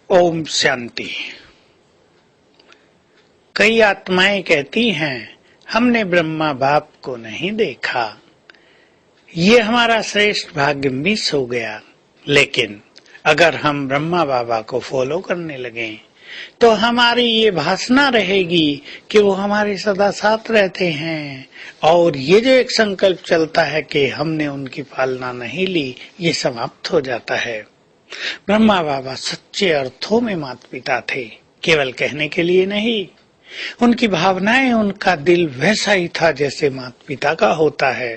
ओम शांति। कई आत्माएं कहती हैं हमने ब्रह्मा बाप को नहीं देखा, ये हमारा श्रेष्ठ भाग्य मिस हो गया। लेकिन अगर हम ब्रह्मा बाबा को फॉलो करने लगे तो हमारी ये भासना रहेगी कि वो हमारे सदा साथ रहते हैं, और ये जो एक संकल्प चलता है कि हमने उनकी पालना नहीं ली, ये समाप्त हो जाता है। ब्रह्मा बाबा सच्चे अर्थों में माता पिता थे, केवल कहने के लिए नहीं। उनकी भावनाएं, उनका दिल वैसा ही था जैसे माता पिता का होता है।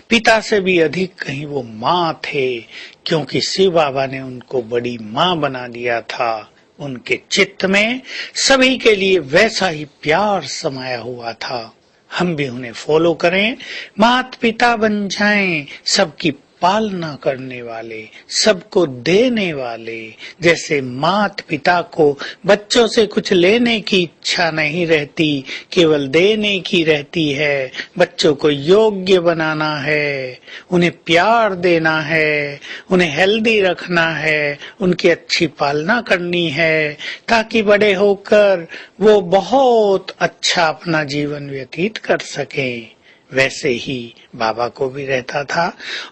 पिता से भी अधिक कहीं वो माँ थे, क्योंकि शिव बाबा ने उनको बड़ी माँ बना दिया था। उनके चित्त में सभी के लिए वैसा ही प्यार समाया हुआ था। हम भी उन्हें फॉलो करें, माता पिता बन जाएं, सबकी पालना करने वाले, सबको देने वाले। जैसे माता पिता को बच्चों से कुछ लेने की इच्छा नहीं रहती, केवल देने की रहती है। बच्चों को योग्य बनाना है, उन्हें प्यार देना है, उन्हें हेल्दी रखना है, उनकी अच्छी पालना करनी है, ताकि बड़े होकर वो बहुत अच्छा अपना जीवन व्यतीत कर सकें। वैसे ही बाबा को भी रहता था,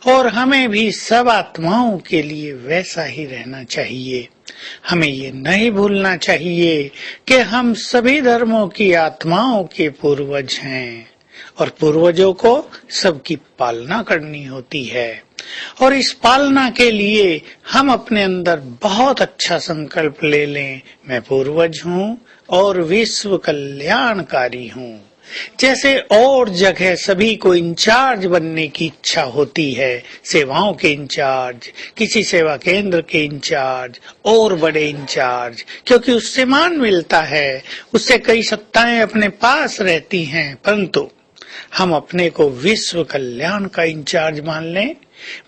और हमें भी सब आत्माओं के लिए वैसा ही रहना चाहिए। हमें ये नहीं भूलना चाहिए कि हम सभी धर्मों की आत्माओं के पूर्वज हैं, और पूर्वजों को सबकी पालना करनी होती है। और इस पालना के लिए हम अपने अंदर बहुत अच्छा संकल्प ले लें, मैं पूर्वज हूँ और विश्व कल्याणकारी हूँ। जैसे और जगह सभी को इंचार्ज बनने की इच्छा होती है, सेवाओं के इंचार्ज, किसी सेवा केंद्र के इंचार्ज और बड़े इंचार्ज, क्योंकि उससे मान मिलता है, उससे कई सत्ताएं अपने पास रहती हैं। परंतु हम अपने को विश्व कल्याण का इंचार्ज मान लें,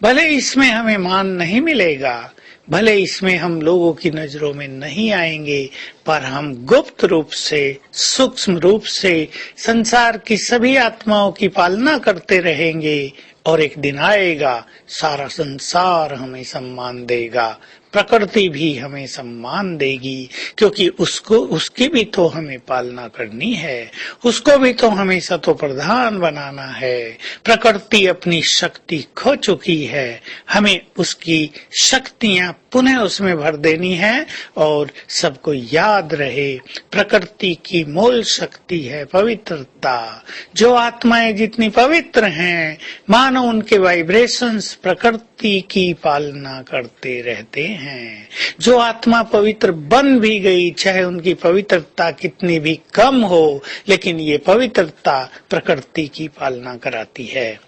भले इसमें हमें मान नहीं मिलेगा, भले इसमें हम लोगों की नजरों में नहीं आएंगे, पर हम गुप्त रूप से, सूक्ष्म रूप से संसार की सभी आत्माओं की पालना करते रहेंगे। और एक दिन आएगा, सारा संसार हमें सम्मान देगा, प्रकृति भी हमें सम्मान देगी, क्योंकि उसकी भी तो हमें पालना करनी है, उसको भी तो हमें सतो प्रधान बनाना है। प्रकृति अपनी शक्ति खो चुकी है, हमें उसकी शक्तियां पुनः उसमें भर देनी है। और सबको याद रहे, प्रकृति की मूल शक्ति है पवित्रता। जो आत्माएं जितनी पवित्र हैं, मानो उनके वाइब्रेशंस प्रकृति की पालना करते रहते हैं। जो आत्मा पवित्र बन भी गई, चाहे उनकी पवित्रता कितनी भी कम हो, लेकिन ये पवित्रता प्रकृति की पालना कराती है।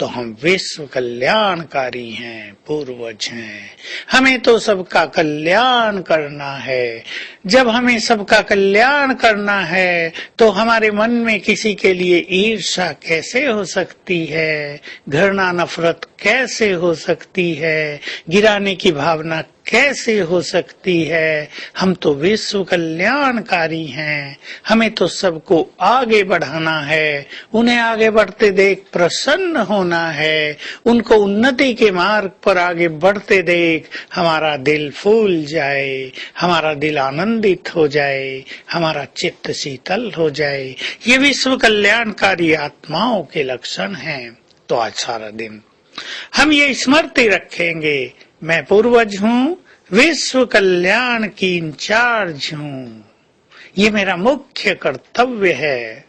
तो हम विश्व कल्याणकारी हैं, पूर्वज हैं, हमें तो सबका कल्याण करना है। जब हमें सबका कल्याण करना है तो हमारे मन में किसी के लिए ईर्ष्या कैसे हो सकती है, घृणा नफरत कैसे हो सकती है, गिराने की भावना कैसे हो सकती है। हम तो विश्व कल्याणकारी हैं, हमें तो सबको आगे बढ़ाना है, उन्हें आगे बढ़ते देख प्रसन्न होना है, उनको उन्नति के मार्ग पर आगे बढ़ते देख हमारा दिल फूल जाए, हमारा दिल आनंदित हो जाए, हमारा चित्त शीतल हो जाए। ये विश्व कल्याणकारी आत्माओं के लक्षण हैं। तो आज सारा दिन हम ये स्मृति रखेंगे, मैं पूर्वज हूँ, विश्व कल्याण की इंचार्ज हूँ, ये मेरा मुख्य कर्तव्य है,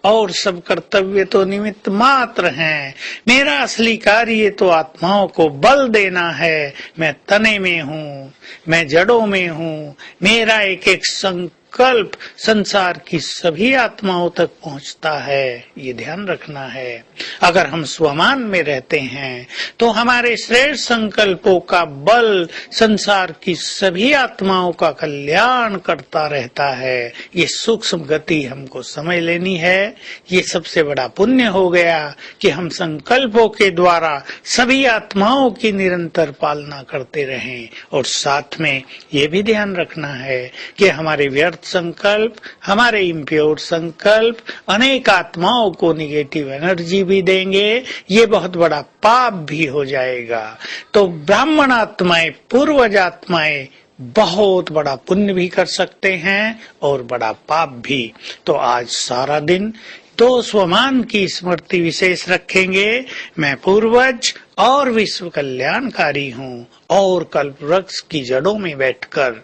और सब कर्तव्य तो निमित्त मात्र हैं। मेरा असली कार्य तो आत्माओं को बल देना है। मैं तने में हूँ, मैं जड़ों में हूँ, मेरा एक एक संकल्प संसार की सभी आत्माओं तक पहुँचता है, ये ध्यान रखना है। अगर हम स्वमान में रहते हैं तो हमारे श्रेष्ठ संकल्पों का बल संसार की सभी आत्माओं का कल्याण करता रहता है। ये सूक्ष्म गति हमको समझ लेनी है। ये सबसे बड़ा पुण्य हो गया कि हम संकल्पों के द्वारा सभी आत्माओं की निरंतर पालना करते रहें। और साथ में ये भी ध्यान रखना है कि हमारे व्यर्थ संकल्प, हमारे इम्प्योर संकल्प अनेक आत्माओं को निगेटिव एनर्जी भी देंगे, ये बहुत बड़ा पाप भी हो जाएगा। तो ब्राह्मण आत्माएं, पूर्वज आत्माएं बहुत बड़ा पुण्य भी कर सकते हैं और बड़ा पाप भी। तो आज सारा दिन तो स्वमान की स्मृति विशेष रखेंगे। मैं पूर्वज और विश्व कल्याणकारी हूँ और कल्प वृक्ष की जड़ों में बैठकर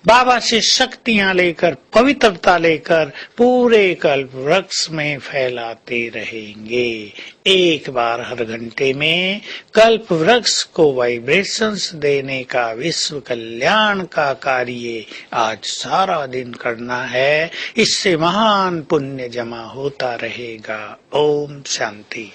बाबा से शक्तियां लेकर, पवित्रता लेकर पूरे कल्प वृक्ष में फैलाते रहेंगे। एक बार हर घंटे में कल्प वृक्ष को वाइब्रेशंस देने का विश्व कल्याण का कार्य आज सारा दिन करना है। इससे महान पुण्य जमा होता रहेगा। ओम शांति।